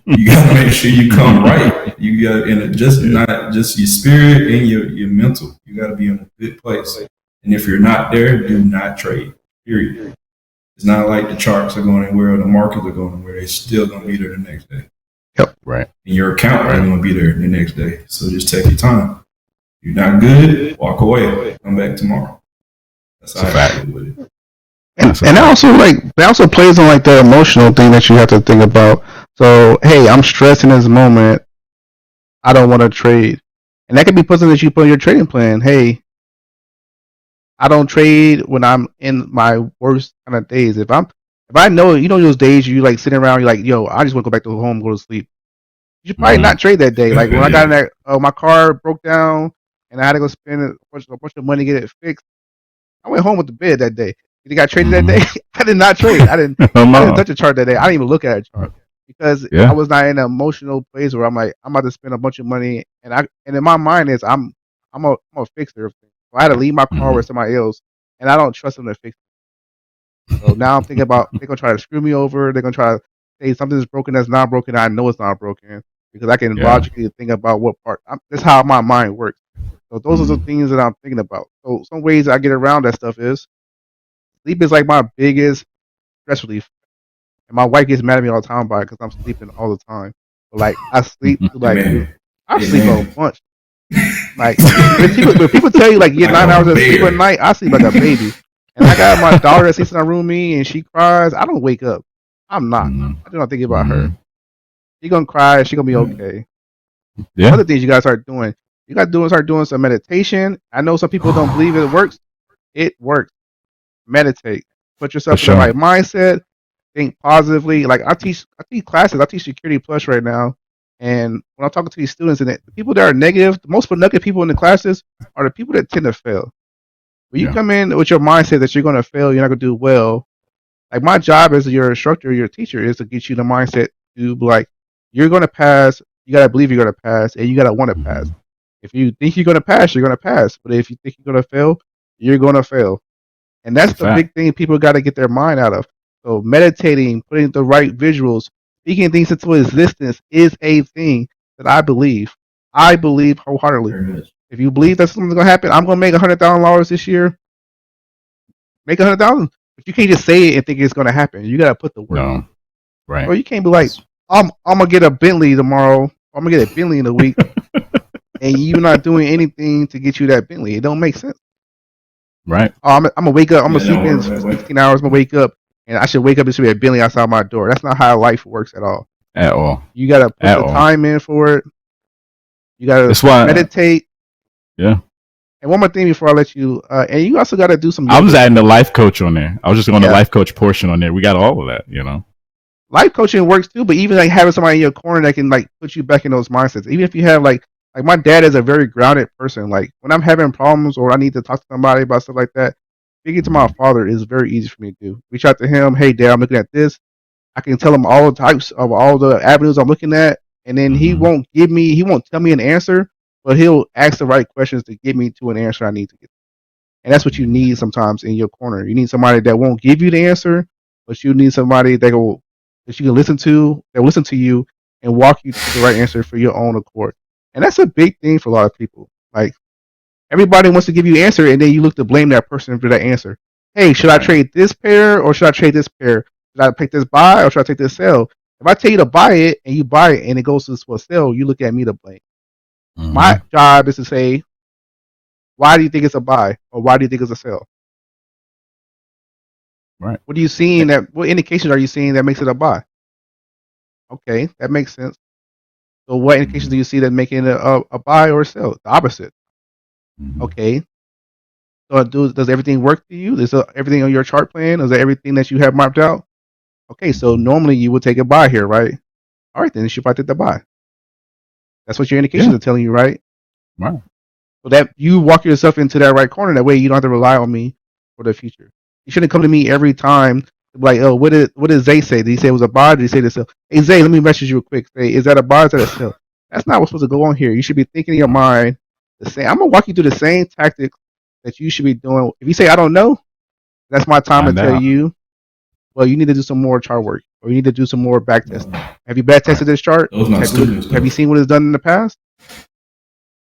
S5: you got to make sure you come right. You got not just your spirit and your mental. You got to be in a good place. And if you're not there, do not trade. Period. It's not like the charts are going anywhere or the markets are going anywhere. They're still going to be there the next day.
S2: Yep.
S1: Right.
S5: And your account is going to be there the next day. So just take your time. You're not good, walk away. Come back tomorrow. That's how I deal with it.
S2: And that also plays on like the emotional thing that you have to think about. So, hey, I'm stressed in this moment. I don't want to trade. And that could be something that you put in your trading plan. Hey, I don't trade when I'm in my worst kind of days. If I know, those days you like sitting around, you're like, yo, I just want to go back to home, go to sleep. You should probably not trade that day. Like when I got in that, my car broke down and I had to go spend a bunch of money to get it fixed. I went home with the bed that day. You got traded that day? I did not trade. I didn't touch a chart that day. I didn't even look at a chart because I was not in an emotional place where I'm like, I'm about to spend a bunch of money, and in my mind is I'm a fixer. So I had to leave my car with somebody else, and I don't trust them to fix it. So now I'm thinking about they're gonna try to screw me over. They're gonna try to say something's broken that's not broken. I know it's not broken because I can logically think about what part. That's how my mind works. So those are the things that I'm thinking about. So some ways I get around that stuff is sleep is like my biggest stress relief. And my wife gets mad at me all the time about it because I'm sleeping all the time. But like I sleep to I sleep a bunch. Like when people tell you like you get 9 hours of sleep a night, I sleep like a baby. And I got my daughter that sleeps in her room with me and she cries. I don't wake up. I'm not. I do not think about her. She gonna cry. She gonna be okay.
S1: Yeah.
S2: Other things you gotta start doing. You gotta start doing some meditation. I know some people don't believe it works. It works. Meditate. Put yourself in the right mindset. Think positively. Like I teach classes. I teach Security Plus right now. And when I'm talking to these students, and the people that are negative, the most productive people in the classes are the people that tend to fail. When you come in with your mindset that you're going to fail, you're not going to do well. Like my job as your instructor, your teacher, is to get you the mindset to be like, you're going to pass. You got to believe you're going to pass, and you got to want to pass. If you think you're going to pass, you're going to pass. But if you think you're going to fail, you're going to fail. And that's the big thing people got to get their mind out of. So meditating, putting the right visuals, speaking things into existence is a thing that I believe. I believe wholeheartedly. If you believe that something's gonna happen, I'm gonna make $100,000 this year. Make 100,000, but you can't just say it and think it's gonna happen. You gotta put the work.
S1: No. Right.
S2: Or you can't be like, I'm gonna get a Bentley tomorrow. I'm gonna get a Bentley in a week, and you're not doing anything to get you that Bentley. It don't make sense.
S1: Right.
S2: Oh, I'm gonna wake up. I'm gonna sleep in 16 hours. I'm gonna wake up. And I should wake up and see a Bentley outside my door. That's not how life works at all.
S1: At all.
S2: You gotta put the time in for it. You gotta meditate.
S1: Yeah.
S2: And one more thing before I let you, and you also gotta do some.
S1: I was adding the life coach on there. I was just going the life coach portion on there. We got all of that,
S2: Life coaching works too, but even like having somebody in your corner that can like put you back in those mindsets. Even if you have like my dad is a very grounded person. Like when I'm having problems or I need to talk to somebody about stuff like that, speaking to my father is very easy for me to do. Reach out to him. Hey, Dad, I'm looking at this. I can tell him all the types of all the avenues I'm looking at, and then he won't tell me an answer, but he'll ask the right questions to get me to an answer I need to get. And that's what you need sometimes in your corner. You need somebody that won't give you the answer, but you need somebody that you can listen to, that will listen to you and walk you to the right answer for your own accord. And that's a big thing for a lot of people. Like everybody wants to give you an answer, and then you look to blame that person for that answer. Hey, should I trade this pair or should I trade this pair? Should I take this buy or should I take this sell? If I tell you to buy it and you buy it and it goes to a sell, you look at me to blame. My job is to say, why do you think it's a buy or why do you think it's a sell?
S1: Right.
S2: What are you seeing what indications are you seeing that makes it a buy? Okay, that makes sense. So what indications do you see that making it a buy or a sell? The opposite. Okay. So does everything work for you? Is everything on your chart plan? Is that everything that you have mapped out? Okay, so normally you would take a buy here, right? All right, then you should probably take the buy. That's what your indications are telling you, right?
S1: Right.
S2: So that you walk yourself into that right corner. That way you don't have to rely on me for the future. You shouldn't come to me every time like, oh, what did Zay say? Did he say it was a buy? Did he say this? Hey Zay, let me message you real quick. Say, is that a buy? Is that a sell? That's not what's supposed to go on here. You should be thinking in your mind the same. I'm gonna walk you through the same tactics that you should be doing. If you say I don't know, that's my time to tell you. Well, you need to do some more chart work, or you need to do some more back testing. Have you back tested this chart? Have you seen what it's done in the past?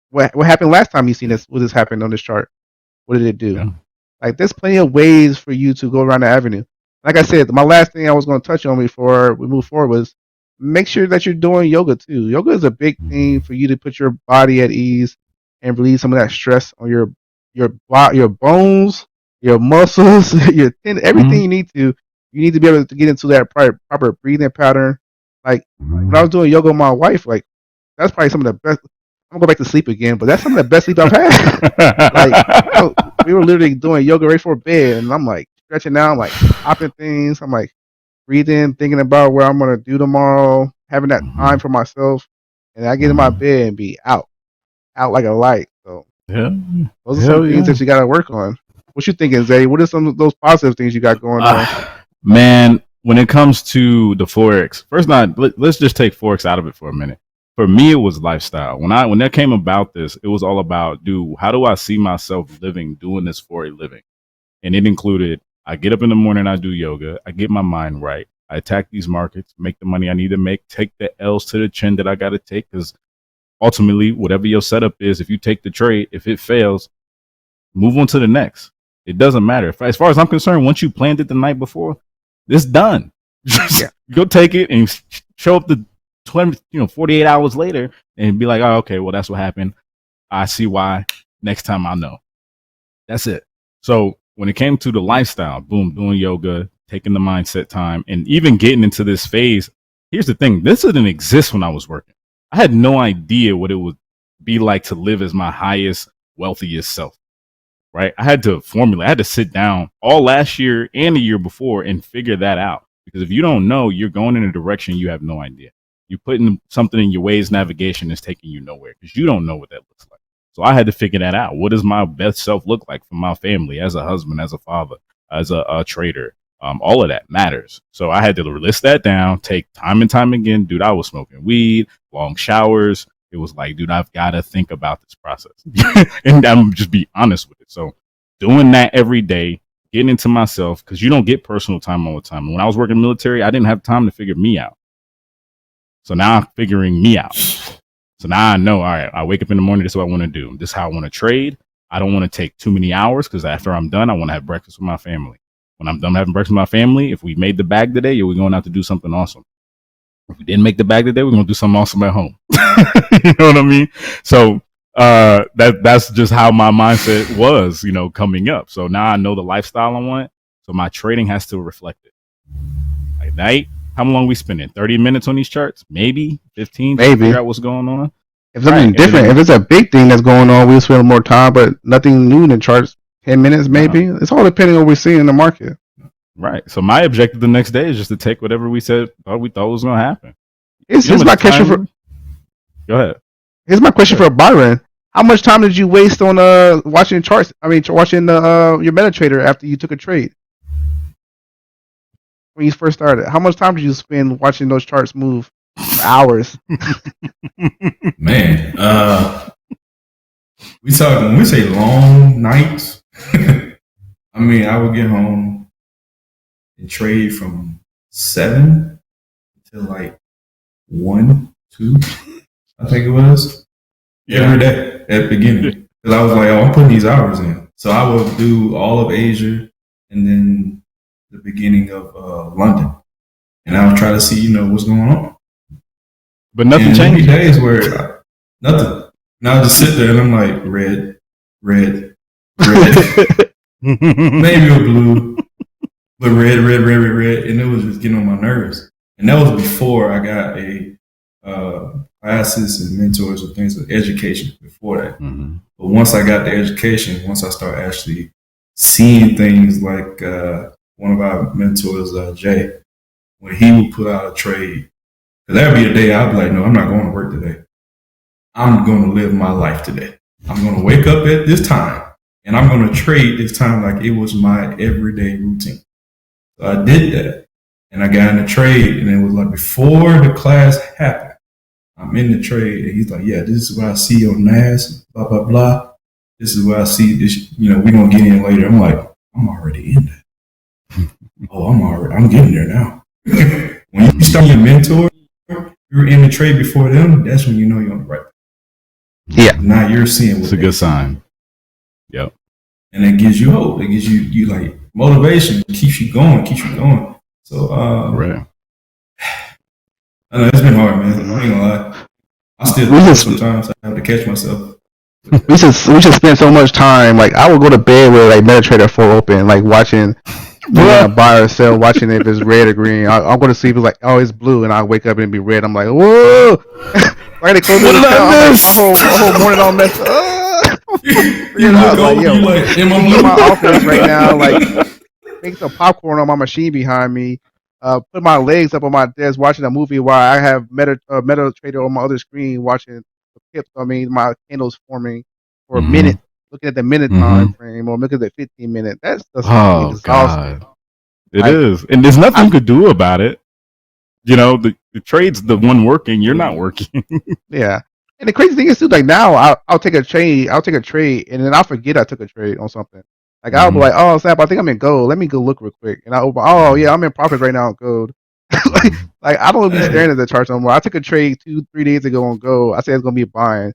S2: What happened last time you seen this? What has happened on this chart? What did it do? Yeah. Like, there's plenty of ways for you to go around the avenue. Like I said, my last thing I was going to touch on before we move forward was make sure that you're doing yoga too. Yoga is a big thing for you to put your body at ease and relieve some of that stress on your bones, your muscles, your tendon, everything you need to. You need to be able to get into that proper breathing pattern. Like when I was doing yoga with my wife, like that's probably some of the best. gonna go back to sleep again. But that's some of the best sleep I've had. Like we were literally doing yoga right before bed, and I'm like stretching out, I'm like hopping things. I'm like breathing, thinking about what I'm gonna do tomorrow, having that time for myself, and I get in my bed and be out like a light. So
S1: Yeah.
S2: those are some things that you gotta work on. What you thinking, Zay? What are some of those positive things you got going on?
S1: Man, when it comes to the Forex, let's just take Forex out of it for a minute. For me, it was lifestyle. When that came about this, it was all about, dude, how do I see myself doing this for a living? And it included, I get up in the morning, I do yoga, I get my mind right, I attack these markets, make the money I need to make, take the L's to the chin that I got to take, because ultimately, whatever your setup is, if you take the trade, if it fails, move on to the next. It doesn't matter. As far as I'm concerned, once you planned it the night before, it's done. Just go take it and show up the 48 hours later and be like, oh, okay, well, that's what happened. I see why. Next time I know. That's it. So when it came to the lifestyle, boom, doing yoga, taking the mindset time, and even getting into this phase, here's the thing. This didn't exist when I was working. I had no idea what it would be like to live as my highest, wealthiest self. Right? I had to sit down all last year and the year before and figure that out. Because if you don't know, you're going in a direction you have no idea. You're putting something in your Waze navigation that's taking you nowhere because you don't know what that looks like. So I had to figure that out. What does my best self look like for my family, as a husband, as a father, as a trader? All of that matters. So I had to list that down, take time and time again. Dude, I was smoking weed, long showers. It was like, dude, I've got to think about this process. And I'm just be honest with it. So doing that every day, getting into myself, because you don't get personal time all the time. And when I was working in the military, I didn't have time to figure me out. So now I'm figuring me out. So now I know, all right, I wake up in the morning, this is what I want to do. This is how I want to trade. I don't want to take too many hours because after I'm done, I want to have breakfast with my family. When I'm done having breakfast with my family, if we made the bag today, we're going out to do something awesome. If we didn't make the bag today, we're going to do something awesome at home. You know what I mean? So that's just how my mindset was, coming up. So now I know the lifestyle I want. So my trading has to reflect it. Like night, how long we spending? 30 minutes on these charts? Maybe 15 to figure out what's going on.
S2: If something different, if it's a big thing that's going on, we'll spend more time, but nothing new in the charts, 10 minutes maybe. It's all depending on what we're seeing in the market.
S1: Right. So my objective the next day is just to take whatever we thought was going to happen.
S2: Here's my question for.
S1: Go ahead.
S2: Here's my question for Byron. How much time did you waste on watching charts? I mean, watching your MetaTrader after you took a trade when you first started. How much time did you spend watching those charts move? Hours.
S5: Man, when we say long nights. I mean, I would get home and trade from 7 till like 1, 2, I think it was. Every day at the beginning. Because I was like, I'm putting these hours in. So I would do all of Asia and then the beginning of London. And I would try to see, what's going on.
S1: But nothing changed.
S5: Days where nothing. Now I just sit there and I'm like, red. Maybe a blue. But red. And it was just getting on my nerves. And that was before I got a classes and mentors and things of education before that. Mm-hmm. But once I got the education, once I start actually seeing things like one of our mentors, Jay, when he would put out a trade, because that would be a day I'd be like, no, I'm not going to work today. I'm going to live my life today. I'm going to wake up at this time and I'm going to trade this time like it was my everyday routine. So I did that and I got in the trade and it was like before the class happened. I'm in the trade, and he's like, yeah, this is what I see on NAS, blah, blah, blah. This is what I see. This, we're going to get in later. I'm like, I'm already in that. I'm getting there now. When you start your mentor, you're in the trade before them, that's when you know you're on the right.
S2: Yeah.
S5: Now you're seeing
S1: it's a good sign. Yep.
S5: And it gives you hope. It gives you like motivation. It keeps you going. So,
S1: right.
S5: I know it's been hard, man. I ain't gonna lie. I still sometimes I have to catch myself.
S2: We should spend so much time. Like I would go to bed with like MetaTrader 4 open, like watching buy or sell, watching if it's red or green. I'm going to sleep. It's like, oh, it's blue, and I wake up and it be red. I'm like, whoa. I gotta close
S1: What
S2: this
S1: did
S2: account.
S1: I
S2: I'm like,
S1: miss?
S2: my whole morning all messed up.
S5: You
S2: I
S5: look
S2: was like,
S5: over,
S2: yo,
S5: you like, am I
S2: in
S5: blue?
S2: my office right now, like make some popcorn on my machine behind me. Put my legs up on my desk watching a movie while I have Meta Trader on my other screen watching the pips. I mean, my candles forming for a minute, looking at the minute time frame or looking at the 15 minute. That stuff can be
S1: Oh
S2: exhausting.
S1: God, it
S2: Like,
S1: is, and there's nothing you could do about it. You know, the trade's the one working. You're not working.
S2: yeah. And the crazy thing is too, like now I'll take a trade, and then I'll forget I took a trade on something. Like I'll be like, oh snap, I think I'm in gold. Let me go look real quick, and I open. Oh yeah, I'm in profits right now on gold. like I don't be staring at the charts no more. I took a trade 2-3 days ago on gold. I said it's gonna be buying.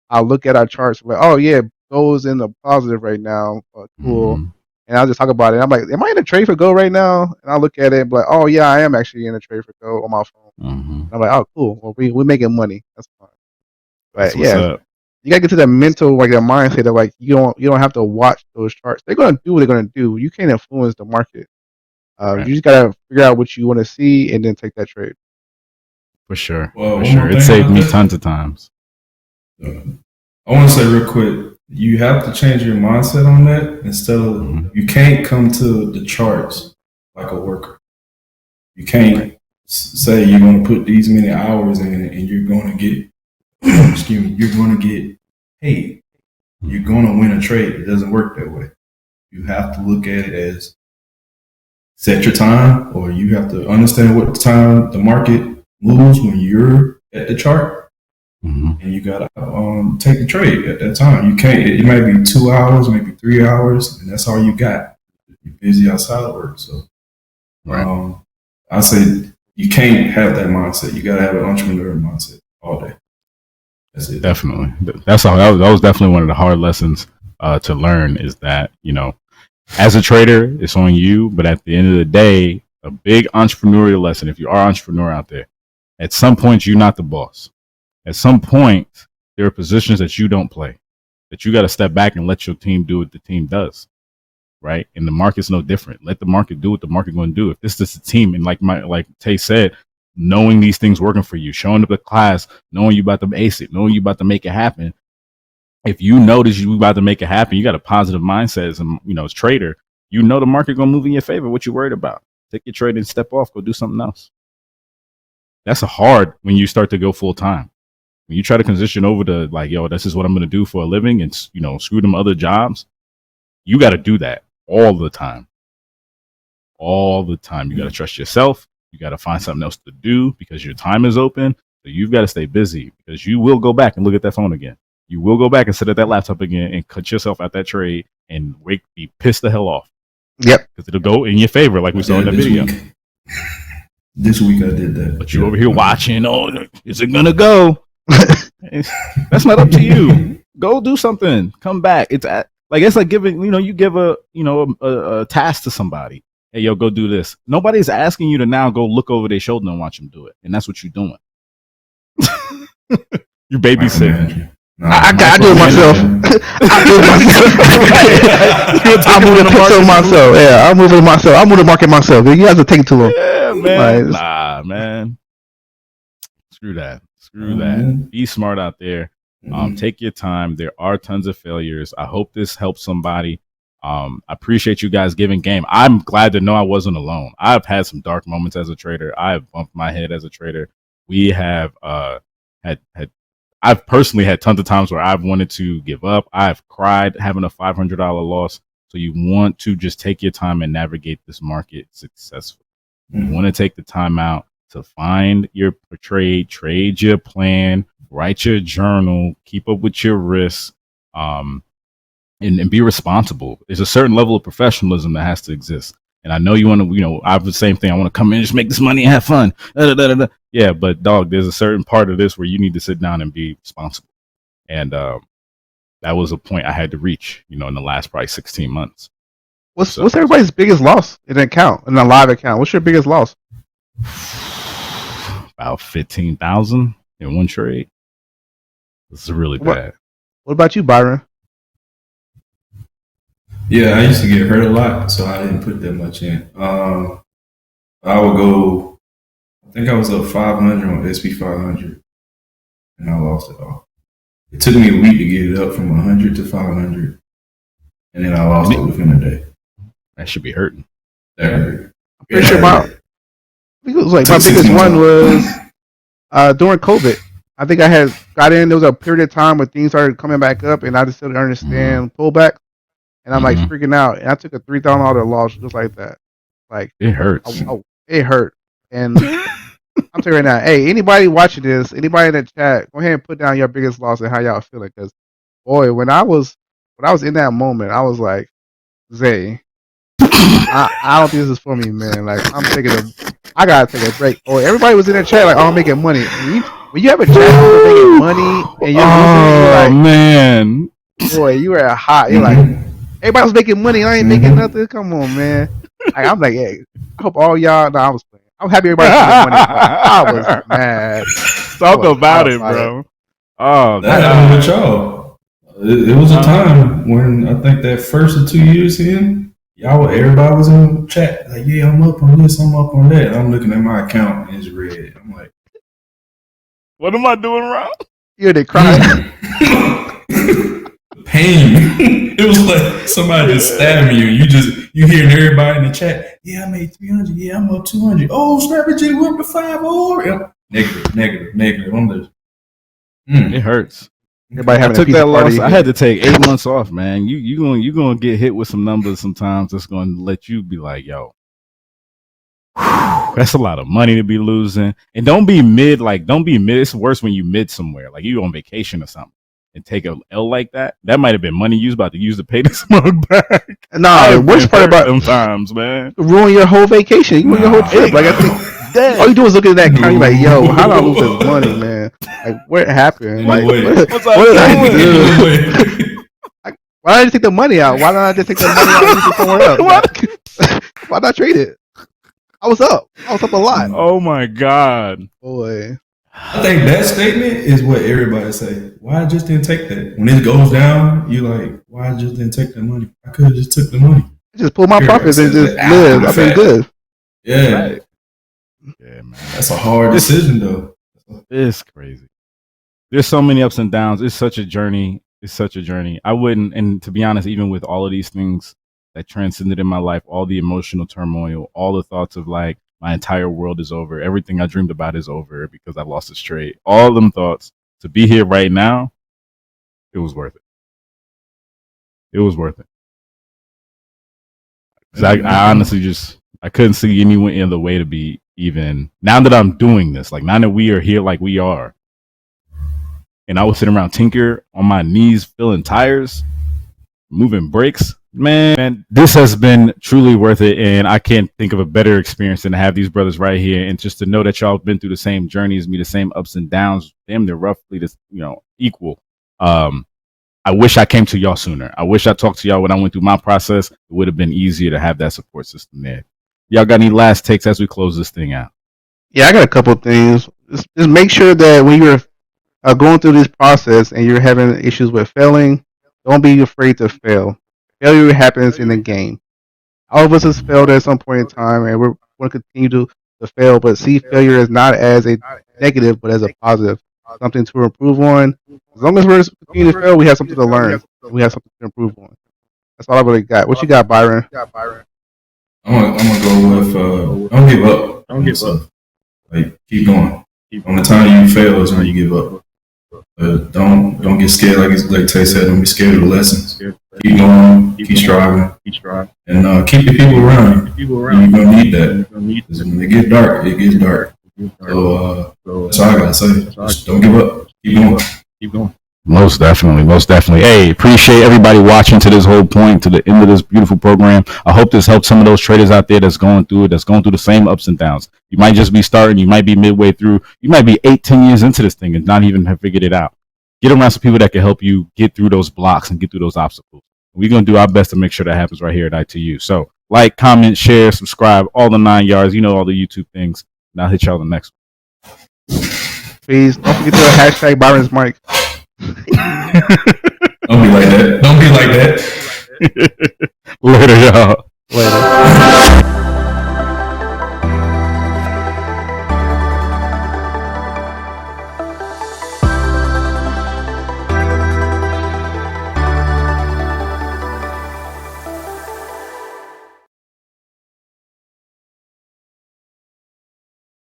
S2: I'll look at our charts like, oh yeah, gold's in the positive right now. Cool. And I'll just talk about it. I'm like, am I in a trade for gold right now? And I'll look at it and be like, oh yeah, I am actually in a trade for gold on my phone. And I'm like, oh cool. Well, we're making money. That's fine.
S1: That's
S2: But
S1: what's
S2: yeah,
S1: up.
S2: you gotta get to that mental, like that mindset of like you don't have to watch those charts. They're gonna do what they're gonna do. You can't influence the market.
S1: Right.
S2: You just gotta figure out what you want to see and then take that trade.
S1: For sure.
S5: Well,
S1: For
S5: one
S1: sure.
S5: more
S1: It
S5: thing
S1: saved
S5: about
S1: me
S5: that.
S1: tons of times.
S5: I want to say real quick, you have to change your mindset on that instead of you can't come to the charts like a worker. You can't say you're going to put these many hours in and you're going to get, excuse me, you're going to get paid. You're going to win a trade. It doesn't work that way. You have to look at it as set your time, or you have to understand what time the market moves when you're at the chart. And you gotta take the trade at that time. You can't. It might be 2 hours, maybe 3 hours, and that's all you got. You're busy outside of work, so I say you can't have that mindset. You gotta have an entrepreneur mindset all day. That's it.
S1: Definitely. That's all. That was definitely one of the hard lessons to learn. Is that as a trader, it's on you. But at the end of the day, a big entrepreneurial lesson. If you are an entrepreneur out there, at some point you're not the boss. At some point, there are positions that you don't play, that you got to step back and let your team do what the team does, right? And the market's no different. Let the market do what the market going to do. If this is a team, and like Tay said, knowing these things working for you, showing up to class, knowing you about to ace it, knowing you about to make it happen. If you notice you about to make it happen, you got a positive mindset as as trader. You know the market going to move in your favor. What you worried about? Take your trade and step off. Go do something else. That's hard when you start to go full time. When you try to transition over to like, yo, this is what I'm going to do for a living and, screw them other jobs, you got to do that all the time. All the time. You got to trust yourself. You got to find something else to do because your time is open. So you've got to stay busy because you will go back and look at that phone again. You will go back and sit at that laptop again and cut yourself out that trade and be pissed the hell off.
S2: Yep.
S1: Because it'll go in your favor like we saw in that video.
S5: This week I did that.
S1: But you over here watching, is it going to go? That's not up to you. Go do something. Come back. It's like giving, you give a task to somebody. Hey, yo, go do this. Nobody's asking you to now go look over their shoulder and watch them do it. And that's what you're doing. You babysitting.
S2: I do it myself. I do it myself. I'm moving the market myself. Yeah, I'm moving myself. I'm moving the market myself. You guys are taking too long.
S1: Yeah, man. Nah, man. Screw that. Be smart out there. Take your time. There are tons of failures. I hope this helps somebody. I appreciate you guys giving game. I'm glad to know I wasn't alone. I've had some dark moments as a trader. I have bumped my head as a trader. We have I've personally had tons of times where I've wanted to give up. I've cried having a $500 loss. So you want to just take your time and navigate this market successfully. You want to take the time out to find your trade your plan, write your journal, keep up with your risks, and be responsible. There's a certain level of professionalism that has to exist. And I know you want to, I have the same thing. I want to come in and just make this money and have fun. Yeah, but dog, there's a certain part of this where you need to sit down and be responsible. And that was a point I had to reach, in the last probably 16 months.
S2: What's everybody's biggest loss in an account, in a live account? What's your biggest loss?
S1: About 15,000 in one trade. This is really bad.
S2: What about you, Byron?
S5: Yeah, I used to get hurt a lot, so I didn't put that much in. I would go. I think I was up 500 on SP 500, and I lost it all. It took me a week to get it up from 100 to 500, and then I lost it within a day.
S1: That should be hurting.
S5: That hurt.
S2: I'm pretty sure I think it was like my biggest one was during COVID. I think I had got in. There was a period of time where things started coming back up, and I just didn't understand pullback. And I'm like freaking out. And I took a $3,000 loss just like that. Like
S1: it hurts.
S2: It hurt. And I'm telling you right now, hey, anybody watching this, anybody in the chat, go ahead and put down your biggest loss and how y'all feeling. Because boy, when I was in that moment, I was like, Zay, I don't think this is for me, man. Like I gotta take a break. Or everybody was in the chat like, oh, I'm making money. When you have a chat for making money and you're losing, you're like,
S1: man,
S2: boy, you were hot. You're like, everybody was making money. I ain't making nothing. Come on, man. Like, I'm like, hey, I hope all y'all. No, I was playing. I'm happy everybody was making money. But I was mad.
S1: Talk about it, bro. Oh,
S5: that happened with y'all. It was a time when I think that first or 2 years in, everybody was in the chat like, yeah, I'm up on this, I'm up on that. And I'm looking at my account and it's red. I'm like,
S1: what am I doing wrong?
S2: You're the crying.
S5: Pain. It was like somebody just stabbed me, and you hearing everybody in the chat. Yeah, I made 300. Yeah, I'm up 200. Oh, Strategy went up to 5. Oh, yeah. Negative. I'm just,
S1: It hurts.
S2: Everybody having
S1: I took that loss.
S2: party.
S1: I had to take 8 months off, man. You gonna get hit with some numbers sometimes. That's gonna let you be like, yo, that's a lot of money to be losing. And don't be mid. It's worse when you mid somewhere, like you on vacation or something, and take a L like that. That might have been money you was about to use to pay this mug back.
S2: Nah, the worst part about
S1: sometimes, man,
S2: ruin your whole vacation. You ruin your whole trip. Like I think. All you do is look at that account. You're like, yo, how did I lose this money, man? Like, what happened? Like, what did I do? Like, why did I just take the money out? Why did I just take the money out and use it somewhere else? Like, why not trade it? I was up a lot.
S1: Oh my god,
S2: boy.
S5: I think that statement is what everybody say. Why I just didn't take that? When it goes down, you like, why I just didn't take that money? I could have just took the money.
S2: Just pull my profits and just live. I've been good.
S5: Yeah.
S1: Right. Yeah, man.
S5: That's a hard decision, though.
S1: It's crazy. There's so many ups and downs. It's such a journey. I wouldn't, and to be honest, even with all of these things that transcended in my life, all the emotional turmoil, all the thoughts of like, my entire world is over. Everything I dreamed about is over because I lost this trade. All them thoughts, to be here right now, it was worth it. It was worth it. 'Cause I honestly I couldn't see any other way to be even, now that I'm doing this, like now that we are here like we are, and I was sitting around Tinker on my knees filling tires, moving brakes, man, this has been truly worth it, and I can't think of a better experience than to have these brothers right here, and just to know that y'all have been through the same journey as me, the same ups and downs, they're roughly this, equal. I wish I came to y'all sooner. I wish I talked to y'all when I went through my process. It would have been easier to have that support system there. Y'all got any last takes as we close this thing out?
S2: Yeah, I got a couple of things. Just make sure that when you're going through this process and you're having issues with failing, don't be afraid to fail. Failure happens in the game. All of us has failed at some point in time, and we're going to continue to fail. But see failure as not as a negative, but as a positive, something to improve on. As long as we're continuing to fail, we have something to learn. We have something to improve on. That's all I really got. What you got, Byron?
S5: I'm gonna go with don't give up. Don't give up. Like, keep going. On the time you fail is when you give up. Don't get scared. Like Tay said, don't be scared of the lessons. Keep going. Keep striving. And keep your people around you. You're gonna need that. Because when it gets dark, it gets dark. So that's all I gotta say. Just don't give up. Keep going.
S1: Most definitely. Hey, appreciate everybody watching to this whole point, to the end of this beautiful program. I hope this helps some of those traders out there that's going through the same ups and downs. You might just be starting, you might be midway through, you might be 8-10 years into this thing and not even have figured it out. Get around some people that can help you get through those blocks and get through those obstacles. We're going to do our best to make sure that happens right here at ITU. So like, comment, share, subscribe, all the 9 yards, all the YouTube things. And I'll hit y'all on the next one.
S2: Please don't forget to hashtag Byron's mic.
S5: Don't be like that.
S1: Later, y'all.
S2: Later.